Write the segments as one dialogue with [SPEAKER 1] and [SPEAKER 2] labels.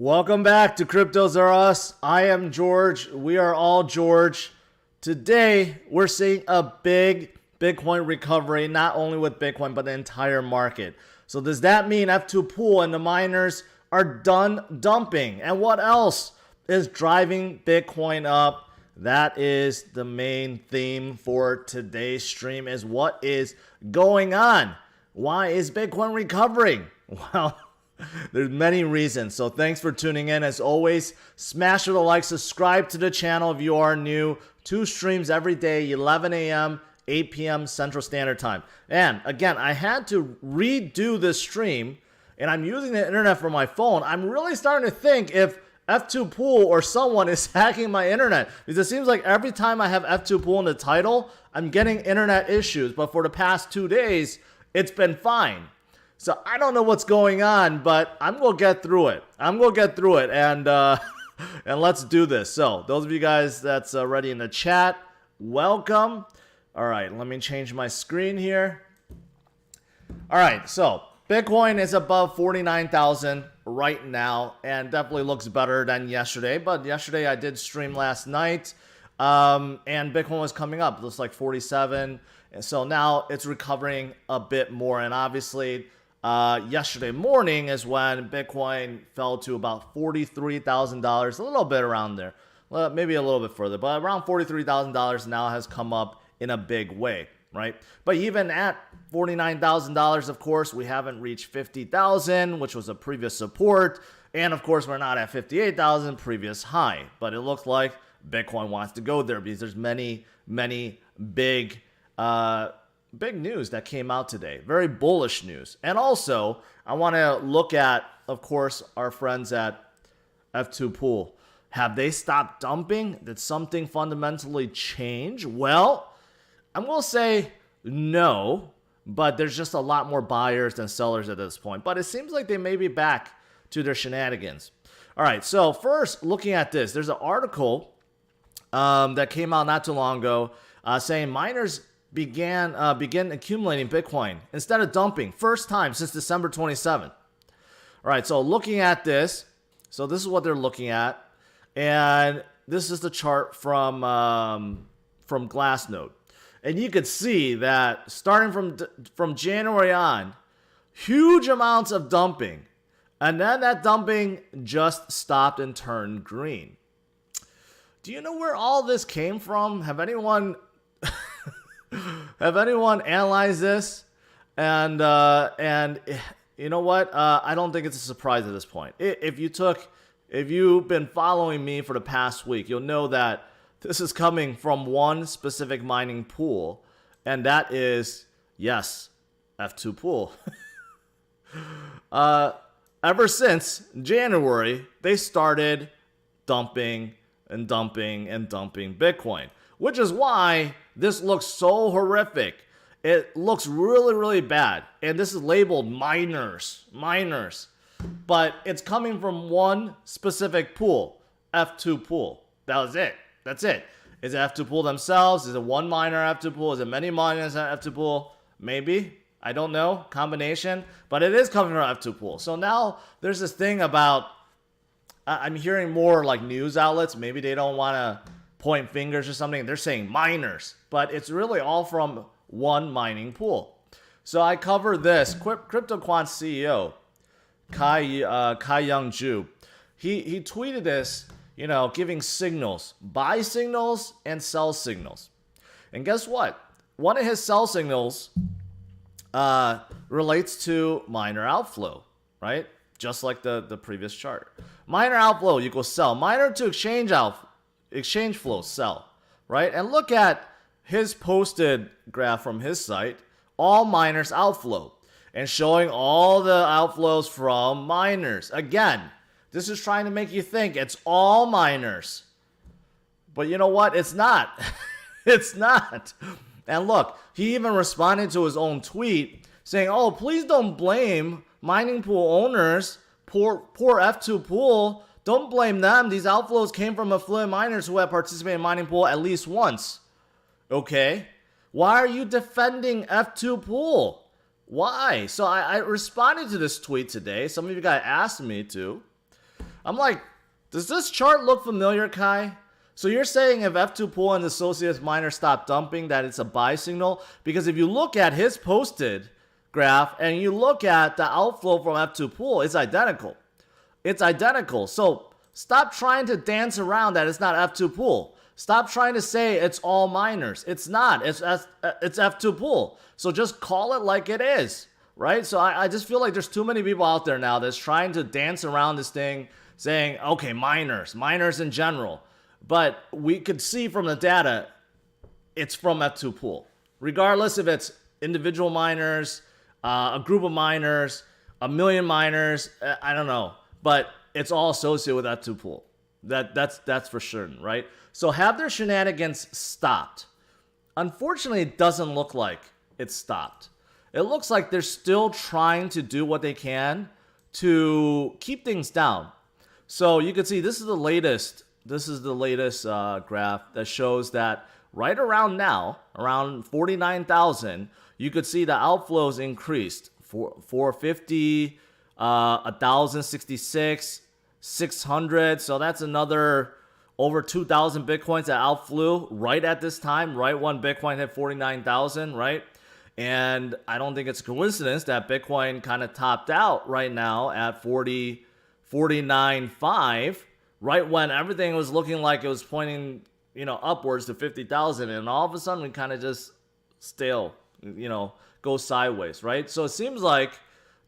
[SPEAKER 1] Welcome back to CryptosRUs. I am George. We are all George. Today, we're seeing a big Bitcoin recovery, not only with Bitcoin, but the entire market. So does that mean F2POOL and the miners are done dumping? And what else is driving Bitcoin up? That is the main theme for today's stream, is what is going on? Why is Bitcoin recovering? Well, there's many reasons. So thanks for tuning in. As always, smash the like, subscribe to the channel if you are new. 2 streams every day, 11 a.m., 8 p.m. Central Standard Time. And again, I had to redo this stream, and I'm using the internet for my phone. I'm really starting to think if F2POOL or someone is hacking my internet, because it seems like every time I have F2POOL in the title, I'm getting internet issues. But for the past 2 days, it's been fine. So I don't know what's going on, but I'm going to get through it. And and let's do this. So those of you guys that's already in the chat, welcome. All right, let me change my screen here. All right, so Bitcoin is above 49,000 right now and definitely looks better than yesterday. But yesterday I did stream last night and Bitcoin was coming up. It looks like 47. And so now it's recovering a bit more. And obviously, yesterday morning is when Bitcoin fell to about $43,000, a little bit around there, well, maybe a little bit further, but around $43,000 now has come up in a big way, right? But even at $49,000, of course, we haven't reached 50,000, which was a previous support, and of course, we're not at 58,000, previous high. But it looks like Bitcoin wants to go there because there's many big news that came out today. Very bullish news. And also, I want to look at, of course, our friends at F2POOL. Have they stopped dumping? Did something fundamentally change? Well, I'm going to say no, but there's just a lot more buyers than sellers at this point. But it seems like they may be back to their shenanigans. All right, so first, looking at this, there's an article that came out not too long ago saying miners begin accumulating Bitcoin instead of dumping. First time since December 27th. All right, so looking at this, so this is what they're looking at, and this is the chart from Glassnode, and you could see that starting from January on, huge amounts of dumping, and then that dumping just stopped and turned green. Do you know where all this came from? Have anyone analyzed this? And you know what? I don't think it's a surprise at this point. If you've been following me for the past week, you'll know that this is coming from one specific mining pool, and that is, yes, F2POOL. Ever since January, they started dumping Bitcoin, which is why this looks so horrific. It looks really bad. And this is labeled miners. But it's coming from one specific pool, F2POOL. That was it. That's it. Is it F2POOL themselves? Is it one miner F2POOL? Is it many miners at F2POOL? Maybe. I don't know. Combination. But it is coming from F2POOL. So now there's this thing about, I'm hearing more like news outlets. Maybe they don't want to point fingers or something. They're saying miners, but it's really all from one mining pool. So I cover this. CryptoQuant CEO Kai Young Ju, he tweeted this, giving signals, buy signals and sell signals. And guess what? One of his sell signals relates to miner outflow, right? Just like the previous chart. Miner outflow equals sell. Miner to exchange flow, sell, right? And look at his posted graph from his site, all miners outflow, and showing all the outflows from miners. Again, this is trying to make you think it's all miners. But you know what? It's not. It's not. And look, he even responded to his own tweet saying, oh, please don't blame mining pool owners, poor F2POOL. Don't blame them. These outflows came from affiliate miners who have participated in mining pool at least once. Okay. Why are you defending F2POOL? Why? So I responded to this tweet today. Some of you guys asked me to. I'm like, does this chart look familiar, Kai? So you're saying if F2POOL and associates miners stop dumping, that it's a buy signal? Because if you look at his posted graph and you look at the outflow from F2POOL, it's identical. It's identical. So stop trying to dance around that it's not F2POOL. Stop trying to say it's all miners. It's not. It's F2POOL. So just call it like it is, right? So I just feel like there's too many people out there now that's trying to dance around this thing, saying, okay, miners in general. But we could see from the data, it's from F2POOL. Regardless if it's individual miners, a group of miners, a million miners, I don't know. But it's all associated with F2POOL. That's for certain, right? So have their shenanigans stopped? Unfortunately, it doesn't look like it's stopped. It looks like they're still trying to do what they can to keep things down. So you can see this is the latest. This is the latest graph that shows that right around now, around 49,000, you could see the outflows increased. 450, 1,066, 600. So that's another over 2,000 Bitcoins that outflew right at this time, right when Bitcoin hit 49,000, right? And I don't think it's a coincidence that Bitcoin kind of topped out right now at 49.5, right when everything was looking like it was pointing, upwards to 50,000, and all of a sudden we kind of just stale, go sideways, right? So it seems like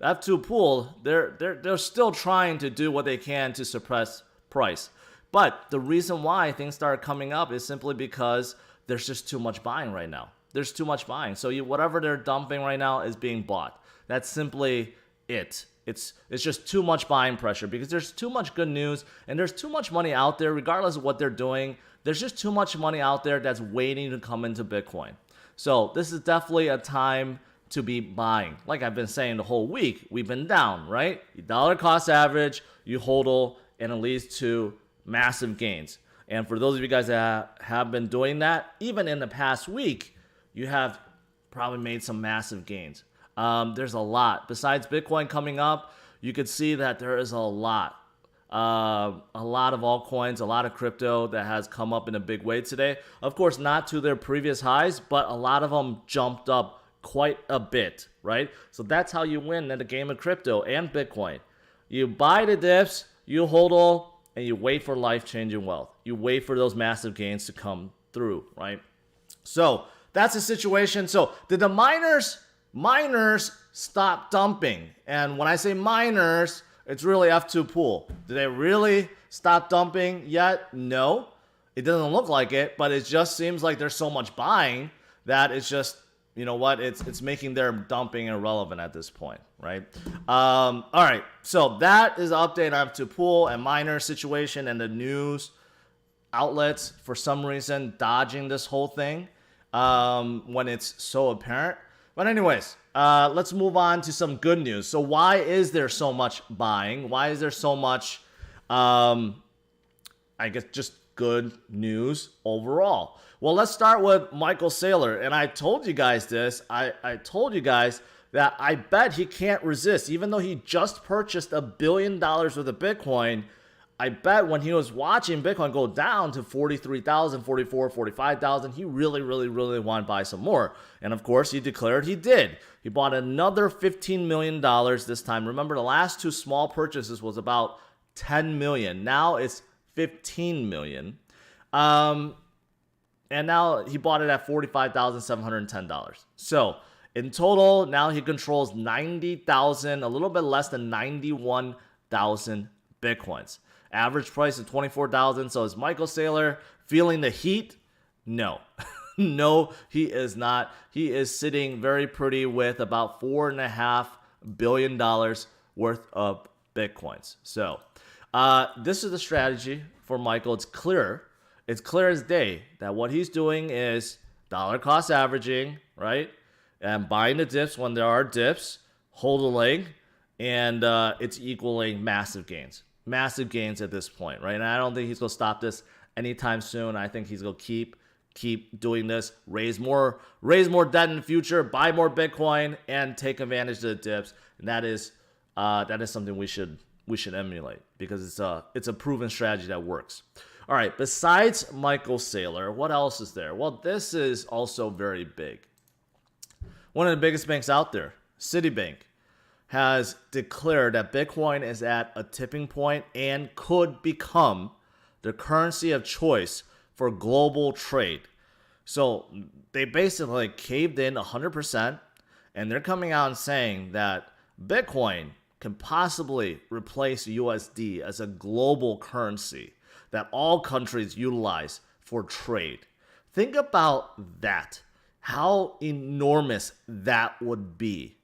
[SPEAKER 1] F2POOL, they're still trying to do what they can to suppress price. But the reason why things start coming up is simply because there's just too much buying right now. There's too much buying. So whatever they're dumping right now is being bought. That's simply it. It's just too much buying pressure because there's too much good news and there's too much money out there regardless of what they're doing. There's just too much money out there that's waiting to come into Bitcoin. So this is definitely a time to be buying. Like I've been saying the whole week, we've been down, right? You dollar cost average, you hodl, and it leads to massive gains. And for those of you guys that have been doing that, even in the past week, you have probably made some massive gains. There's a lot. Besides Bitcoin coming up, you could see that there is a lot of altcoins, a lot of crypto that has come up in a big way today. Of course, not to their previous highs, but a lot of them jumped up quite a bit, right? So that's how you win in the game of crypto and Bitcoin. You buy the dips, you hodl, and you wait for life-changing wealth. You wait for those massive gains to come through, right? So that's the situation. So did the miners stop dumping? And when I say miners, it's really F2POOL. Did they really stop dumping yet? No. It doesn't look like it, but it just seems like there's so much buying that it's just, it's making their dumping irrelevant at this point, right? All right, so that is the update on F2POOL and miner situation and the news outlets for some reason dodging this whole thing when it's so apparent. But anyways, let's move on to some good news. So why is there so much buying? Why is there so much, just good news overall? Well, let's start with Michael Saylor. And I told you guys this. I told you guys that I bet he can't resist. Even though he just purchased $1 billion worth of Bitcoin, I bet when he was watching Bitcoin go down to 43,000, 44, 45,000, he really, really, really wanted to buy some more. And of course, he declared he did. He bought another $15 million this time. Remember, the last two small purchases was about $10 million. Now it's $15 million. And now he bought it at $45,710. So in total, now he controls 90,000, a little bit less than 91,000 Bitcoins. Average price of 24,000. So is Michael Saylor feeling the heat? No. No, he is not. He is sitting very pretty with about $4.5 billion worth of Bitcoins. So this is the strategy for Michael. It's clear. It's clear as day that what he's doing is dollar cost averaging, right? And buying the dips when there are dips, hodling, and it's equaling massive gains. Massive gains at this point, right? And I don't think he's going to stop this anytime soon. I think he's going to keep doing this, raise more debt in the future, buy more Bitcoin, and take advantage of the dips. And that is something we should we should emulate because it's a proven strategy that works. All right, besides Michael Saylor, what else is there? Well, this is also very big. One of the biggest banks out there, Citibank, has declared that Bitcoin is at a tipping point and could become the currency of choice for global trade. So they basically caved in 100%, and they're coming out and saying that Bitcoin can possibly replace USD as a global currency that all countries utilize for trade. Think about that. How enormous that would be,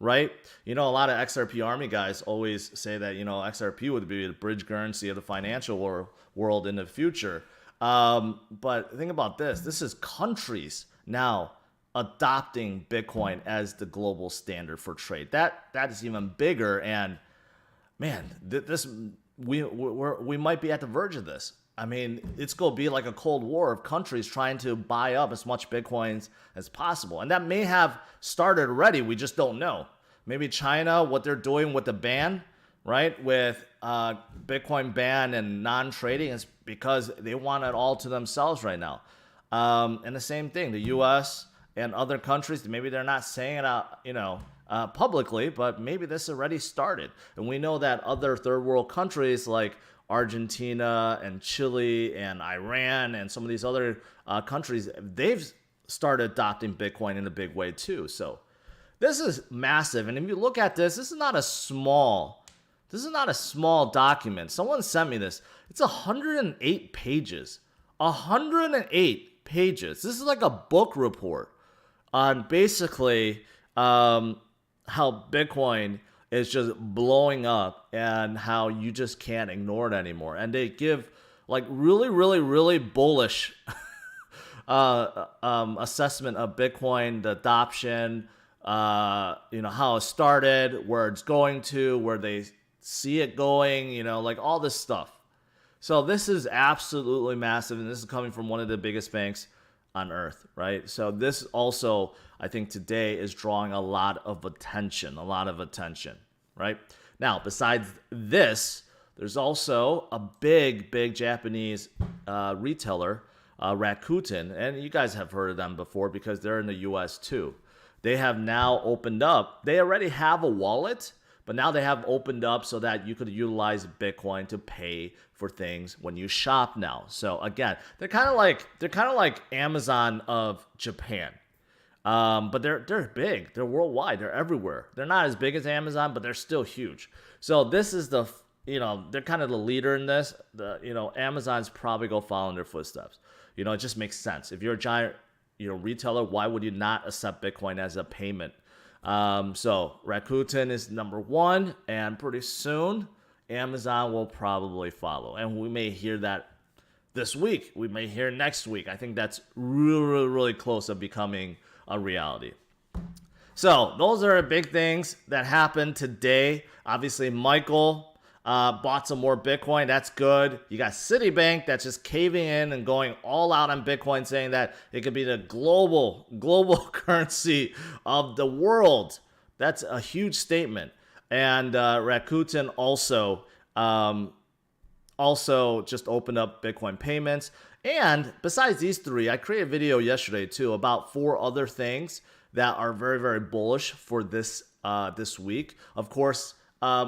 [SPEAKER 1] right? You know, a lot of XRP Army guys always say that, you know, XRP would be the bridge currency of the financial world in the future. But think about this. This is countries now adopting Bitcoin as the global standard for trade. That is even bigger. And man, we might be at the verge of this. I mean, it's going to be like a Cold War of countries trying to buy up as much Bitcoins as possible. And that may have started already. We just don't know. Maybe China, what they're doing with the ban, right? With Bitcoin ban and non-trading is because they want it all to themselves right now. And the same thing, the U.S. and other countries, maybe they're not saying it out, publicly, but maybe this already started. And we know that other third world countries like Argentina and Chile and Iran and some of these other countries, they've started adopting Bitcoin in a big way too. So this is massive. And if you look at this, this is not a small document. Someone sent me this. It's 108 pages. 108 pages. This is like a book report on basically how Bitcoin is just blowing up and how you just can't ignore it anymore. And they give like really, really, really bullish assessment of Bitcoin, the adoption, how it started, where it's going to, where they see it going, like all this stuff. So this is absolutely massive, and this is coming from one of the biggest banks on earth, right? So this also, I think today is drawing a lot of attention, right? Now, besides this, there's also a big Japanese retailer, Rakuten, and you guys have heard of them before because they're in the US too. They have now opened up, they already have a wallet, but now they have opened up so that you could utilize Bitcoin to pay for things when you shop now. So again, they're kind of like Amazon of Japan. But they're big. They're worldwide. They're everywhere. They're not as big as Amazon, but they're still huge. So this is they're kind of the leader in this. Amazon's probably go follow in their footsteps. It just makes sense. If you're a giant, retailer, why would you not accept Bitcoin as a payment? So Rakuten is number one, and pretty soon Amazon will probably follow. And we may hear that this week. We may hear next week. I think that's really, really, really close to becoming a reality. So those are big things that happened today. Obviously, Michael bought some more Bitcoin. That's good. You got Citibank that's just caving in and going all out on Bitcoin, saying that it could be the global currency of the world. That's a huge statement. And Rakuten also just opened up Bitcoin payments. And besides these three, I created a video yesterday too about 4 other things that are very, very bullish for this week. Of course,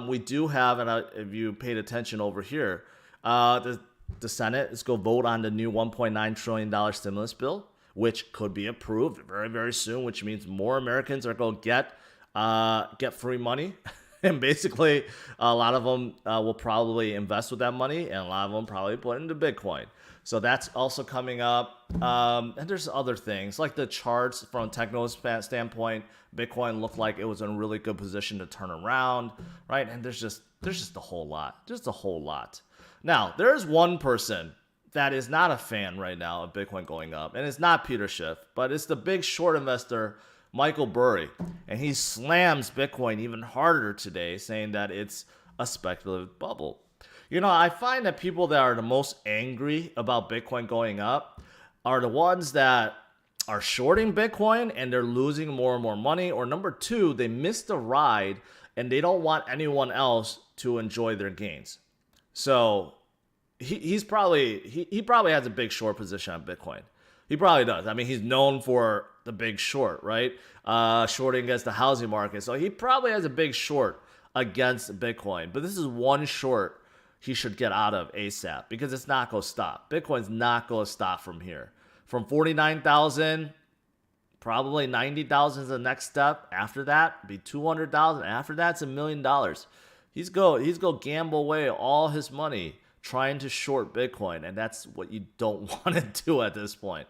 [SPEAKER 1] we do have, and if you paid attention over here, the Senate is going to vote on the new $1.9 trillion stimulus bill, which could be approved very, very soon, which means more Americans are going to get free money. And basically, a lot of them will probably invest with that money, and a lot of them probably put into Bitcoin. So that's also coming up. And there's other things, like the charts from a technical standpoint. Bitcoin looked like it was in a really good position to turn around, right? And there's just a whole lot. Now, there's one person that is not a fan right now of Bitcoin going up, and it's not Peter Schiff, but it's the big short investor, Michael Burry, and he slams Bitcoin even harder today, saying that it's a speculative bubble. I find that people that are the most angry about Bitcoin going up are the ones that are shorting Bitcoin and they're losing more and more money, or number 2, they missed the ride and they don't want anyone else to enjoy their gains. So he probably has a big short position on Bitcoin. He probably does. I mean, he's known for the big short, right? Shorting against the housing market. So he probably has a big short against Bitcoin. But this is one short he should get out of ASAP because it's not going to stop. Bitcoin's not going to stop from here. From 49,000, probably 90,000 is the next step. After that, be 200,000. After that, it's $1 million. He's go gamble away all his money trying to short Bitcoin, and that's what you don't want to do at this point.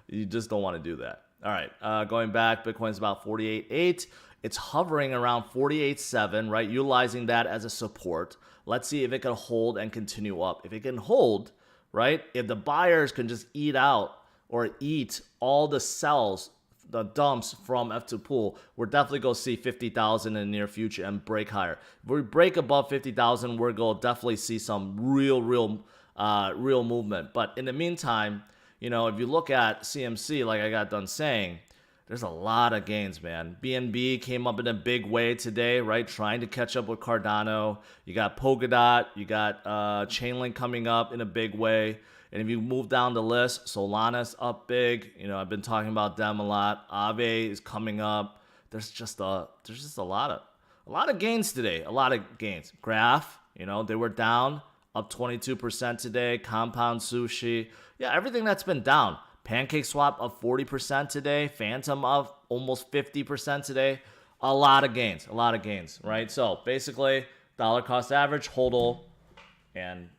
[SPEAKER 1] You just don't want to do that. All right, going back, Bitcoin's about 48.8. It's hovering around 48.7, right? Utilizing that as a support. Let's see if it can hold and continue up. If it can hold, right? If the buyers can just eat out or eat all the sells, the dumps from F2POOL, we're definitely going to see 50,000 in the near future and break higher. If we break above 50,000, we're going to definitely see some real movement. But in the meantime, you know, if you look at CMC, like I got done saying, there's a lot of gains, man. BNB came up in a big way today, right? Trying to catch up with Cardano. You got Polkadot, you got Chainlink coming up in a big way. And if you move down the list, Solana's up big. You know, I've been talking about them a lot. Aave is coming up. There's just a lot of gains today. A lot of gains. Graph, you know, they were down, up 22% today. Compound Sushi, yeah, everything that's been down. PancakeSwap up 40% today. Phantom up almost 50% today. A lot of gains, right? So basically, dollar cost average, hodl, and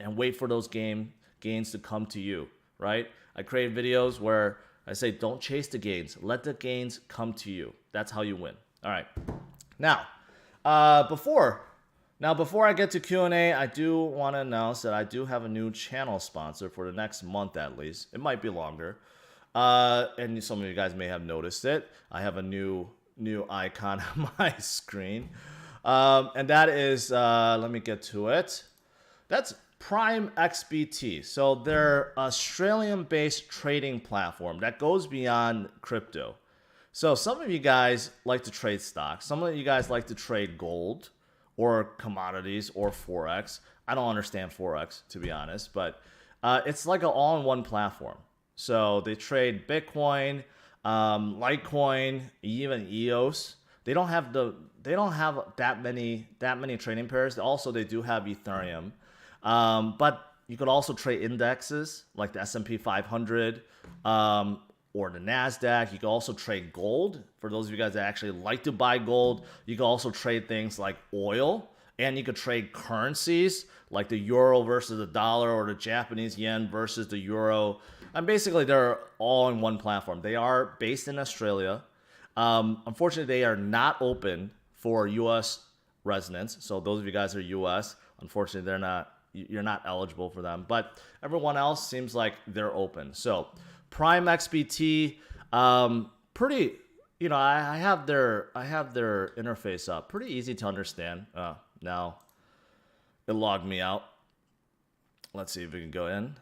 [SPEAKER 1] wait for those gains to come to you, right? I create videos where I say, don't chase the gains. Let the gains come to you. That's how you win. All right. Now, before I get to Q&A, I do want to announce that I do have a new channel sponsor for the next month at least. It might be longer. And some of you guys may have noticed it. I have a new icon on my screen. And that is, let me get to it. That's Prime XBT. So they're Australian-based trading platform that goes beyond crypto. So some of you guys like to trade stocks. Some of you guys like to trade gold or commodities or Forex. I don't understand Forex, to be honest, but it's like an all-in-one platform. So they trade Bitcoin, Litecoin, even EOS. They don't have that many trading pairs. Also, they do have Ethereum. But you could also trade indexes like the S&P 500 or the NASDAQ. You can also trade gold. For those of you guys that actually like to buy gold, you can also trade things like oil. And you could trade currencies like the euro versus the dollar or the Japanese yen versus the euro. And basically, they're all in one platform. They are based in Australia. Unfortunately, they are not open for U.S. residents. So those of you guys that are U.S., unfortunately, you're not eligible for them, but everyone else seems like they're open. So Prime XBT, pretty, you know, I have their interface up, pretty easy to understand. Now it logged me out. Let's see if we can go in.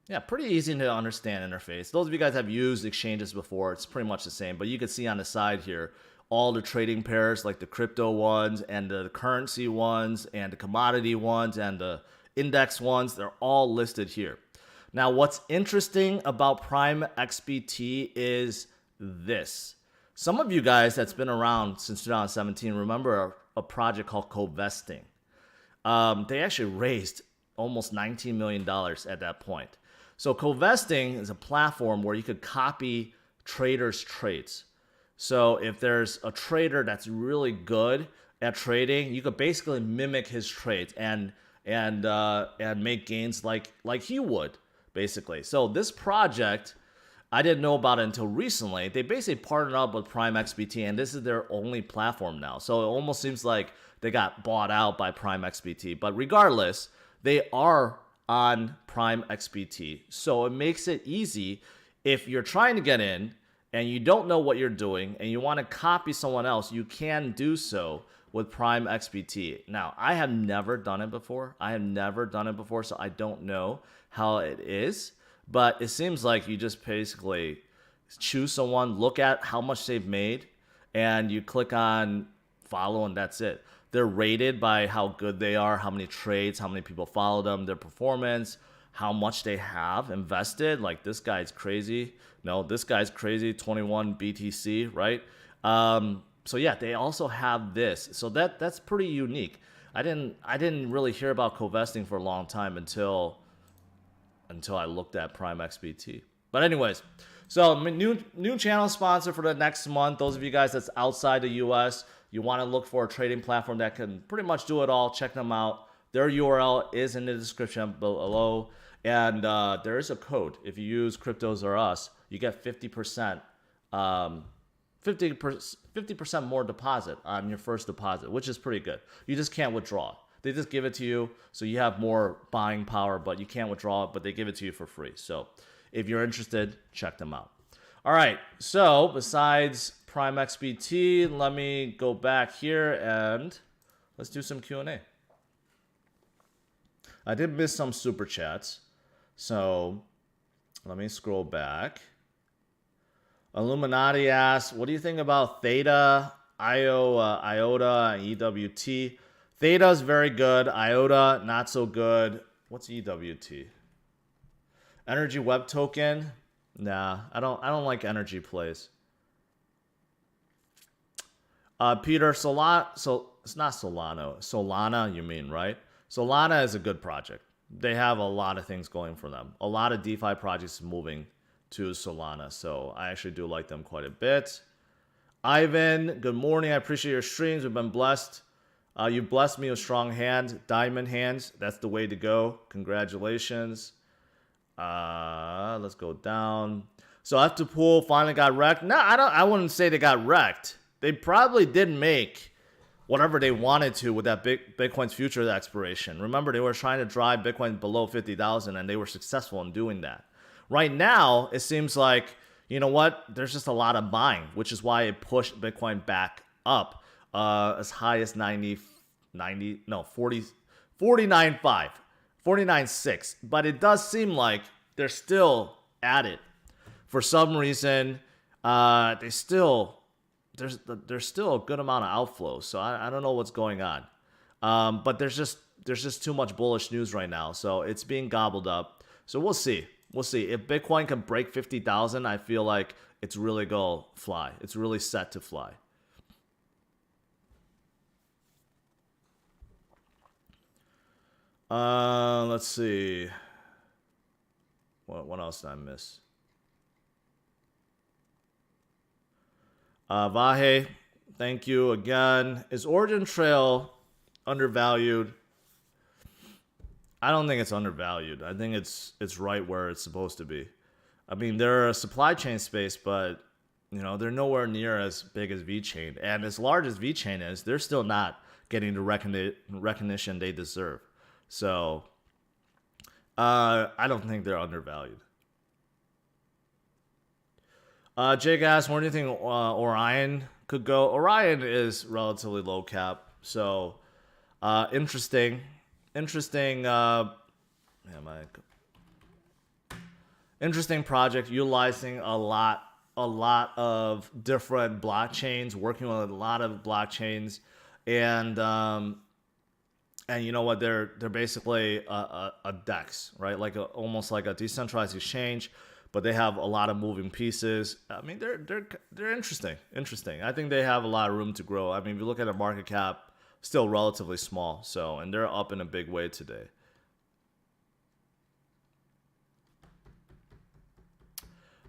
[SPEAKER 1] Yeah, pretty easy to understand interface. Those of you guys have used exchanges before, it's pretty much the same, but you can see on the side here, all the trading pairs, like the crypto ones and the currency ones and the commodity ones and the index ones, they're all listed here. Now, what's interesting about Prime XBT is this. Some of you guys that's been around since 2017 remember a project called co-vesting. They actually raised almost $19 million at that point. So co-vesting is a platform where you could copy traders' trades. So if there's a trader that's really good at trading, you could basically mimic his trades and make gains like he would, basically. So this project, I didn't know about it until recently. They basically partnered up with Prime XBT, and this is their only platform now. So it almost seems like they got bought out by Prime XBT. But regardless, they are on Prime XBT. So it makes it easy if you're trying to get in and you don't know what you're doing and you want to copy someone else, you can do so with Prime XBT. Now, I have never done it before. So I don't know how it is. But it seems like you just basically choose someone, look at how much they've made, and you click on follow, and that's it. They're rated by how good they are, how many trades, how many people follow them, their performance, how much they have invested. Like, this guy's crazy. No, this guy's crazy. 21 BTC, right? So yeah, they also have this. So that's pretty unique. I didn't really hear about co-vesting for a long time until I looked at Prime XBT. But anyways, so new channel sponsor for the next month. Those of you guys that's outside the US, you want to look for a trading platform that can pretty much do it all. Check them out. Their URL is in the description below. And there is a code. If you use CryptosRUs, you get 50%, 50% more deposit on your first deposit, which is pretty good. You just can't withdraw. They just give it to you, so you have more buying power, but you can't withdraw it, but they give it to you for free. So if you're interested, check them out. All right, so besides Prime XBT, let me go back here and let's do some Q&A. I did miss some super chats, so let me scroll back. Illuminati asks, what do you think about Theta, IOTA, and EWT? Theta is very good. IOTA, not so good. What's EWT? Energy Web Token? Nah, I don't like energy plays. Peter, it's not Solano. Solana, you mean, right? Solana is a good project. They have a lot of things going for them. A lot of DeFi projects moving to Solana, so I actually do like them quite a bit. Ivan, good morning. I appreciate your streams. We've been blessed. You blessed me with strong hands, diamond hands. That's the way to go. Congratulations. Let's go down. So F2POOL finally got wrecked. No, I wouldn't say they got wrecked. They probably didn't make whatever they wanted to with that Bitcoin's future expiration. Remember, they were trying to drive Bitcoin below 50,000, and they were successful in doing that. Right now, it seems like, you know what? There's just a lot of buying, which is why it pushed Bitcoin back up as high as 49.5, 49.6. But it does seem like they're still at it. For some reason, there's still a good amount of outflow. So I don't know what's going on. But there's just too much bullish news right now. So it's being gobbled up. So we'll see. We'll see. If Bitcoin can break 50,000, I feel like it's really going to fly. It's really set to fly. Let's see. What else did I miss? Vahe, thank you again. Is Origin Trail undervalued? I don't think it's undervalued. I think it's right where it's supposed to be. I mean, they're a supply chain space, but you know, they're nowhere near as big as VeChain. And as large as VeChain is, they're still not getting the recognition they deserve. So I don't think they're undervalued. Jake asks, where do you think Orion could go? Orion is relatively low cap. So interesting project, utilizing a lot of different blockchains, working with a lot of blockchains, and you know what, they're basically a DEX, right? Almost like a decentralized exchange, but they have a lot of moving pieces. I mean, they're interesting. I think they have a lot of room to grow. I mean, if you look at their market cap, still relatively small. So, and they're up in a big way today.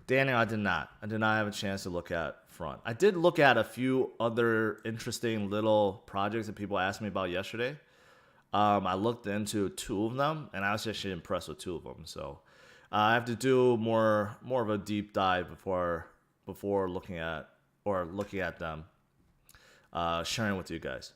[SPEAKER 1] Daniel, I did not have a chance to look at Front. I did look at a few other interesting little projects that people asked me about yesterday. I looked into two of them, and I was actually impressed with two of them. So I have to do more of a deep dive before looking at them, sharing with you guys.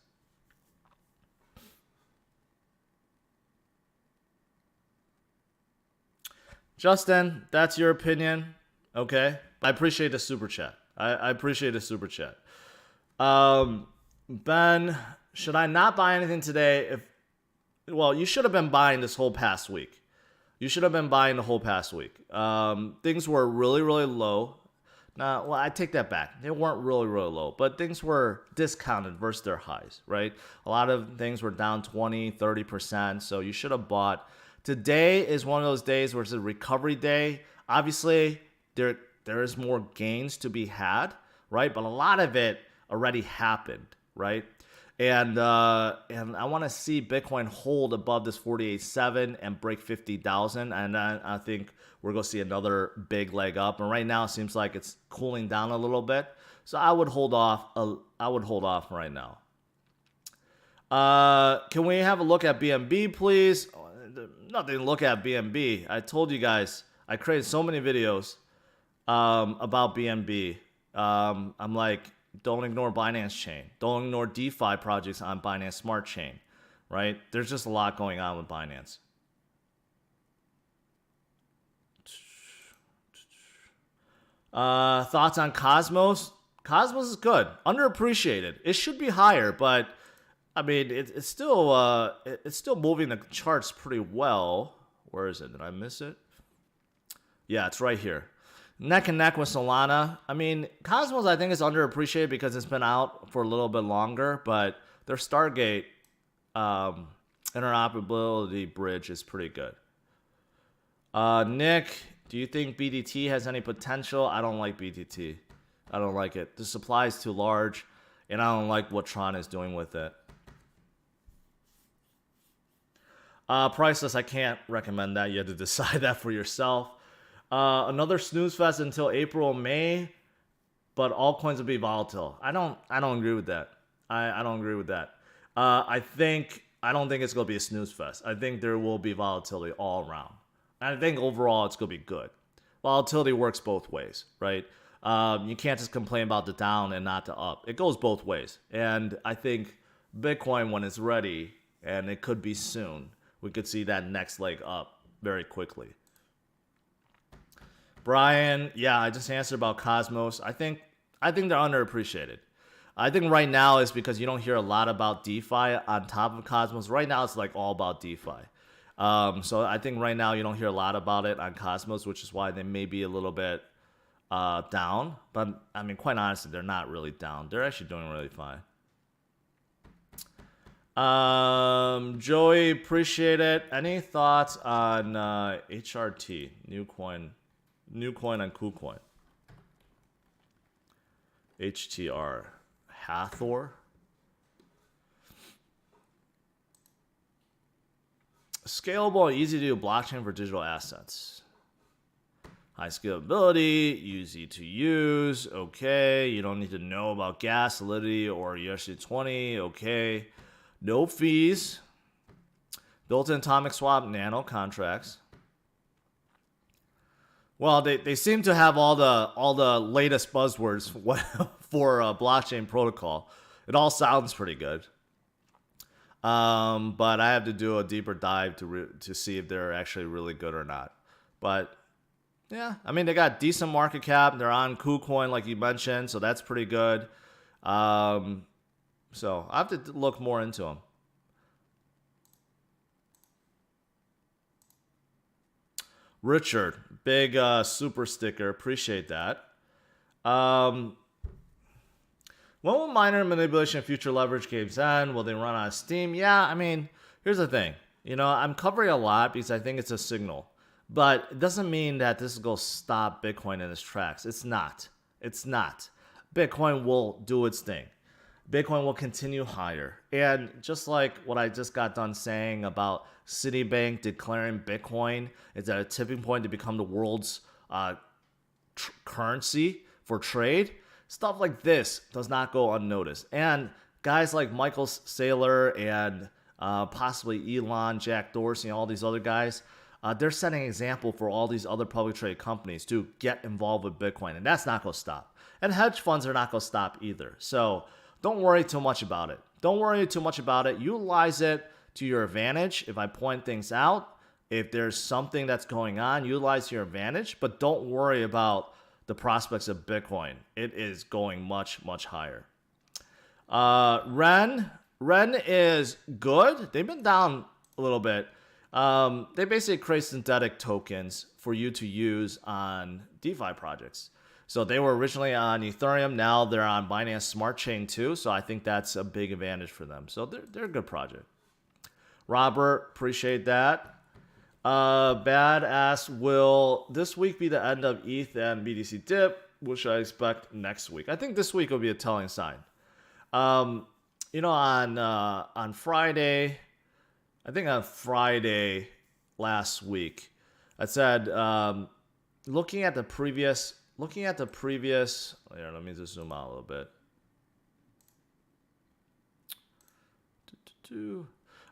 [SPEAKER 1] Justin, that's your opinion. Okay. I appreciate the super chat. I appreciate the super chat. Ben, should I not buy anything today? Well, you should have been buying this whole past week. You should have been buying the whole past week. Things were really, really low. Well, I take that back. They weren't really, really low, but things were discounted versus their highs, right? A lot of things were down 20, 30%, so you should have bought. Today is one of those days where it's a recovery day. Obviously, there is more gains to be had, right? But a lot of it already happened, right? And I want to see Bitcoin hold above this 48.7 and break 50,000, and I think we're going to see another big leg up. And right now it seems like it's cooling down a little bit, so I would hold off. I would hold off right now. Can we have a look at BNB, please? Nothing to look at BNB. I told you guys I created so many videos about BNB. I'm like, don't ignore Binance Chain. Don't ignore DeFi projects on Binance Smart Chain, right? There's just a lot going on with Binance. Thoughts on Cosmos? Cosmos is good. Underappreciated. It should be higher, but I mean, it's still moving the charts pretty well. Where is it? Did I miss it? Yeah, it's right here. Neck and neck with Solana. I mean, Cosmos, I think, is underappreciated because it's been out for a little bit longer, but their Stargate interoperability bridge is pretty good. Nick, do you think BTT has any potential? I don't like BTT. I don't like it. The supply is too large, and I don't like what Tron is doing with it. Priceless, I can't recommend that. You have to decide that for yourself. Another snooze fest until April, May, but altcoins will be volatile. I don't agree with that. I don't agree with that. I don't think it's gonna be a snooze fest. I think there will be volatility all around. And I think overall it's gonna be good. Volatility works both ways, right? You can't just complain about the down and not the up. It goes both ways. And I think Bitcoin, when it's ready, and it could be soon, we could see that next leg up very quickly. Brian, yeah, I just answered about Cosmos. I think they're underappreciated. I think right now is because you don't hear a lot about DeFi on top of Cosmos. Right now it's like all about DeFi. So I think right now you don't hear a lot about it on Cosmos, which is why they may be a little bit down. But I mean, quite honestly, they're not really down. They're actually doing really fine. Joey, appreciate it. Any thoughts on HRT, new coin on KuCoin? HTR, Hathor. Scalable and easy to do blockchain for digital assets. High scalability, easy to use. Okay, you don't need to know about gas, solidity, or ERC20. Okay. No fees. Built-in atomic swap nano contracts. Well, they seem to have all the latest buzzwords for a blockchain protocol. It all sounds pretty good. But I have to do a deeper dive to see if they're actually really good or not. But yeah, I mean, they got decent market cap. They're on KuCoin, like you mentioned, so that's pretty good. So I have to look more into them. Richard, big super sticker. Appreciate that. When will miner manipulation and future leverage games end? Will they run out of steam? Yeah, I mean, here's the thing. You know, I'm covering a lot because I think it's a signal. But it doesn't mean that this is going to stop Bitcoin in its tracks. It's not. It's not. Bitcoin will do its thing. Bitcoin will continue higher. And just like what I just got done saying about Citibank declaring Bitcoin is at a tipping point to become the world's currency for trade, stuff like this does not go unnoticed. And guys like Michael Saylor and possibly Elon, Jack Dorsey, and all these other guys, they're setting an example for all these other public trade companies to get involved with Bitcoin. And that's not going to stop. And hedge funds are not going to stop either. So don't worry too much about it. Don't worry too much about it. Utilize it to your advantage. If I point things out, if there's something that's going on, utilize to your advantage. But don't worry about the prospects of Bitcoin. It is going much, much higher. Ren is good. They've been down a little bit. They basically create synthetic tokens for you to use on DeFi projects. So they were originally on Ethereum. Now they're on Binance Smart Chain too. So I think that's a big advantage for them. So they're a good project. Robert, appreciate that. Bad asks, will this week be the end of ETH and BTC dip? Which I expect next week. I think this week will be a telling sign. On Friday, I think on Friday last week, I said, looking at the previous, here, let me just zoom out a little bit.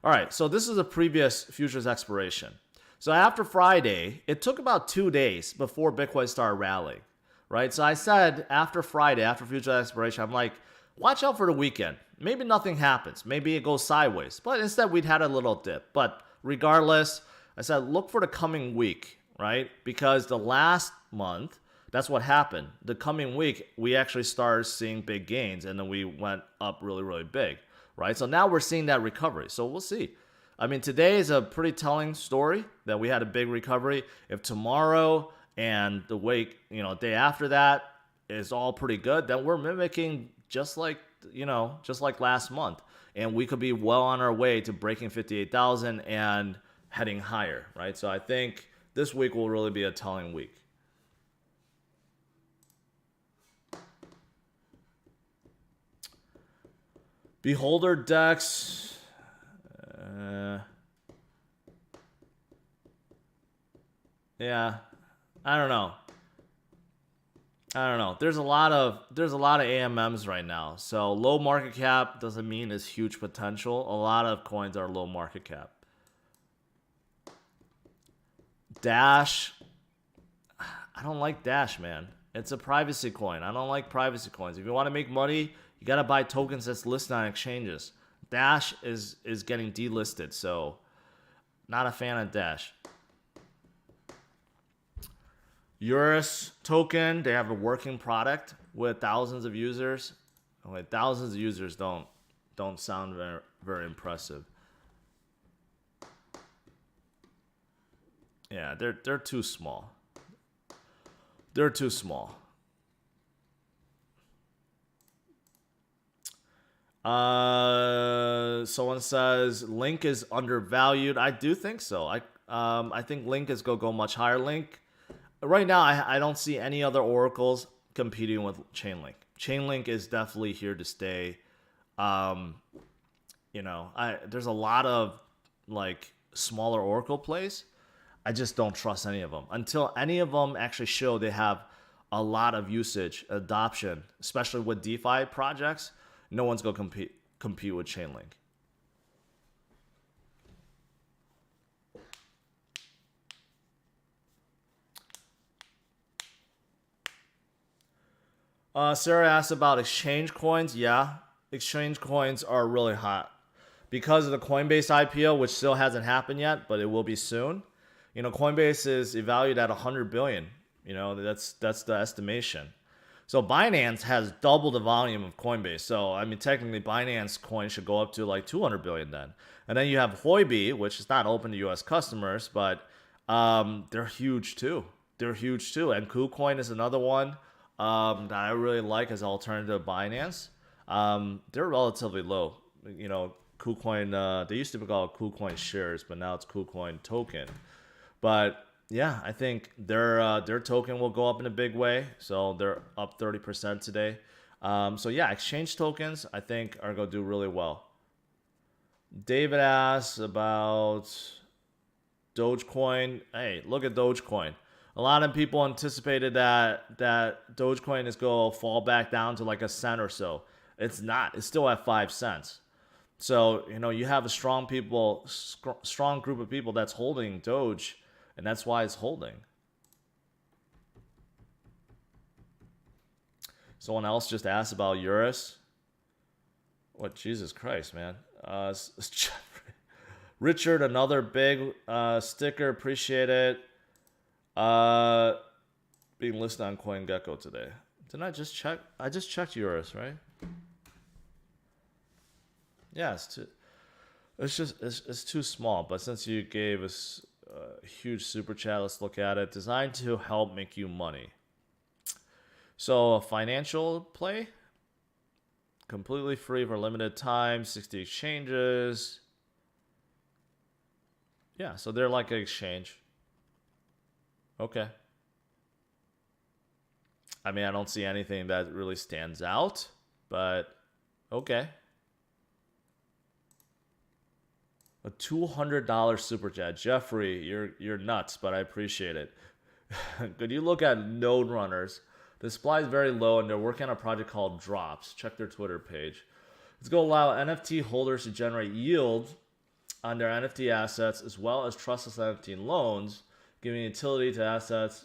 [SPEAKER 1] All right, so this is a previous futures expiration. So after Friday, it took about 2 days before Bitcoin started rallying, right? So I said after Friday, after future expiration, I'm like, watch out for the weekend. Maybe nothing happens. Maybe it goes sideways. But instead, we'd had a little dip. But regardless, I said, look for the coming week, right? Because the last month, that's what happened. The coming week, we actually started seeing big gains, and then we went up really, really big, right? So now we're seeing that recovery. So we'll see. I mean, today is a pretty telling story that we had a big recovery. If tomorrow and the week, day after that is all pretty good, then we're mimicking just like last month. And we could be well on our way to breaking 58,000 and heading higher, right? So I think this week will really be a telling week. Beholder Dex. Yeah, I don't know. There's a lot of AMMs right now. So low market cap doesn't mean it's huge potential. A lot of coins are low market cap. Dash. I don't like Dash, man. It's a privacy coin. I don't like privacy coins. If you want to make money, you gotta buy tokens that's listed on exchanges. Dash is getting delisted, so not a fan of Dash. Eurus token, they have a working product with thousands of users. Thousands of users don't sound very, very impressive. Yeah, they're too small. They're too small. Someone says Link is undervalued. I do think so. I think Link is gonna go much higher. Link right now, I don't see any other oracles competing with Chainlink. Chainlink is definitely here to stay. There's a lot of smaller oracle plays. I just don't trust any of them until any of them actually show they have a lot of usage, adoption, especially with DeFi projects. No one's gonna compete with Chainlink. Sarah asked about exchange coins. Yeah, exchange coins are really hot because of the Coinbase IPO, which still hasn't happened yet, but it will be soon. Coinbase is valued at 100 billion. That's the estimation. So Binance has double the volume of Coinbase. So I mean, technically, Binance coin should go up to like 200 billion then. And then you have Huobi, which is not open to U.S. customers, but they're huge too. And KuCoin is another one that I really like as an alternative to Binance. They're relatively low. KuCoin, they used to be called KuCoin shares, but now it's KuCoin token. But yeah, I think their token will go up in a big way. So they're up 30% today. So yeah, exchange tokens I think are going to do really well. David asks about Dogecoin. Hey, look at Dogecoin. A lot of people anticipated that Dogecoin is going to fall back down to like a cent or so. It's not. It's still at 5 cents. So, you have a strong group of people that's holding Doge, and that's why it's holding. Someone else just asked about Eurus. What? Jesus Christ, man. Richard, another big sticker. Appreciate it. Being listed on CoinGecko today. Didn't I just check? I just checked Eurus, right? Yeah, it's too small. But since you gave us a huge super chat, let's look at it. Designed to help make you money. So a financial play, completely free for limited time, 60 exchanges. Yeah, so they're like an exchange. Okay. I mean, I don't see anything that really stands out, but okay. A $200 super chat. Jeffrey, you're nuts, but I appreciate it. Could you look at node runners? The supply is very low, and they're working on a project called Drops. Check their Twitter page. It's going to allow NFT holders to generate yield on their NFT assets as well as trustless NFT loans, giving utility to assets.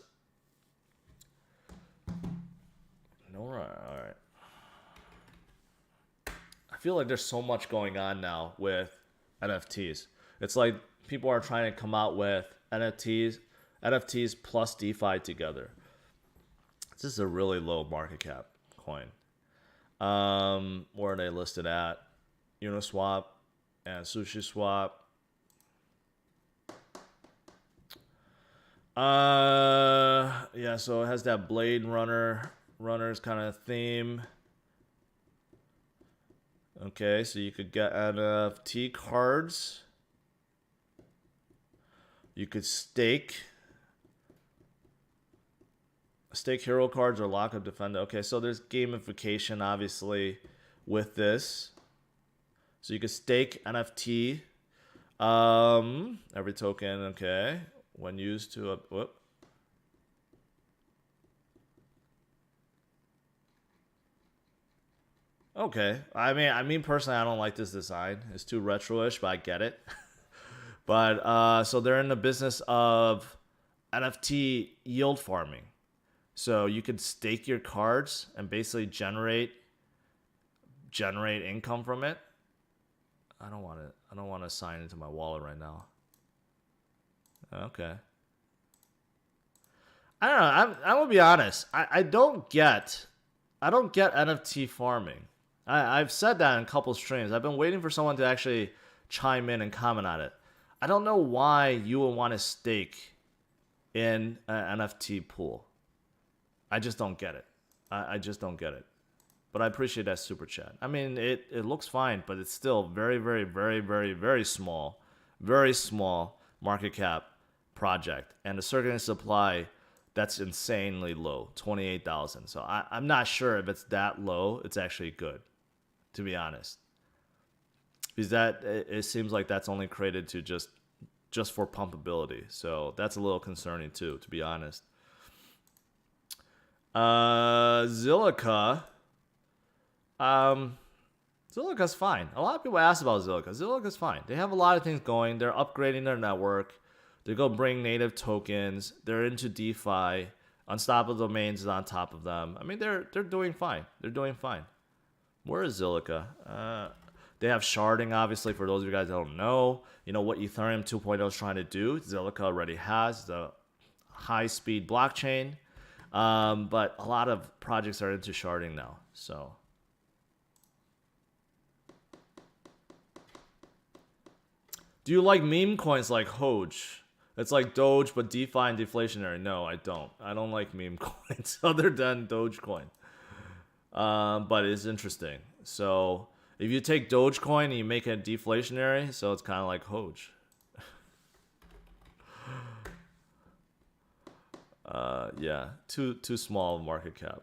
[SPEAKER 1] No, all right. I feel like there's so much going on now with NFTs. It's like people are trying to come out with NFTs plus DeFi together. This is a really low market cap coin. Where are they listed at? Uniswap and SushiSwap. Yeah, so it has that Blade runners kind of theme. Okay, so you could get NFT cards. You could stake hero cards or lock up defender. Okay, so there's gamification obviously with this. So you could stake NFT. Every token, okay. When used to a whoop. Okay. I mean personally I don't like this design. It's too retro-ish, but I get it. But so they're in the business of NFT yield farming. So you could stake your cards and basically generate income from it. I don't want to sign into my wallet right now. Okay. I don't know. I'm gonna be honest. I don't get NFT farming. I've said that in a couple streams. I've been waiting for someone to actually chime in and comment on it. I don't know why you would want to stake in an NFT pool. I just don't get it. I just don't get it. But I appreciate that super chat. I mean, it looks fine, but it's still very, very, very, very, very small market cap project. And the circulating supply, that's insanely low, 28,000. So I'm not sure if it's that low, it's actually good, to be honest. Because it seems like that's only created to just for pumpability. So that's a little concerning too, to be honest. Zilliqa. Zilliqa's fine. A lot of people ask about Zilliqa. Zilliqa's fine. They have a lot of things going. They're upgrading their network. They're going to bring native tokens. They're into DeFi. Unstoppable Domains is on top of them. I mean, they're doing fine. They're doing fine. Where is Zilliqa? They have sharding, obviously, for those of you guys that don't know. You know what Ethereum 2.0 is trying to do. Zilliqa already has the high-speed blockchain. But a lot of projects are into sharding now. So do you like meme coins like Hoj? It's like Doge, but DeFi and deflationary. No, I don't. I don't like meme coins other than Dogecoin. But it's interesting. So if you take Dogecoin and you make it deflationary, so it's kind of like Hoj. Yeah, too small market cap.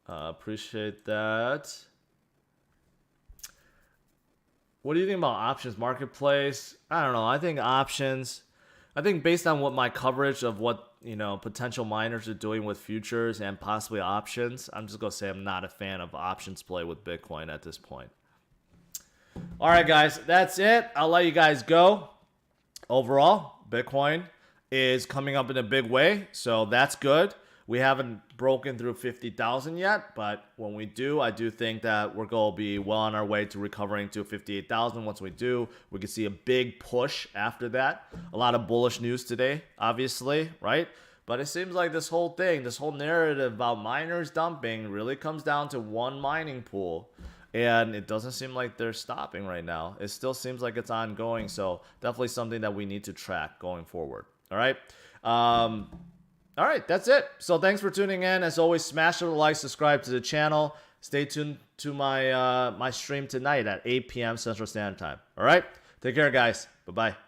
[SPEAKER 1] Appreciate that. What do you think about options marketplace? I don't know. I think options. I think based on what my coverage of what potential miners are doing with futures and possibly options, I'm just gonna say I'm not a fan of options play with Bitcoin at this point. All right, guys, that's it. I'll let you guys go. Overall, Bitcoin is coming up in a big way, so that's good. We haven't broken through 50,000 yet, but when we do, I do think that we're going to be well on our way to recovering to 58,000. Once we do, we can see a big push after that. A lot of bullish news today, obviously, right? But it seems like this whole thing, this whole narrative about miners dumping really comes down to one mining pool. And it doesn't seem like they're stopping right now. It still seems like it's ongoing. So definitely something that we need to track going forward. All right. All right, that's it. So thanks for tuning in. As always, smash the like, subscribe to the channel. Stay tuned to my my stream tonight at 8 p.m. Central Standard Time. All right, take care, guys. Bye-bye.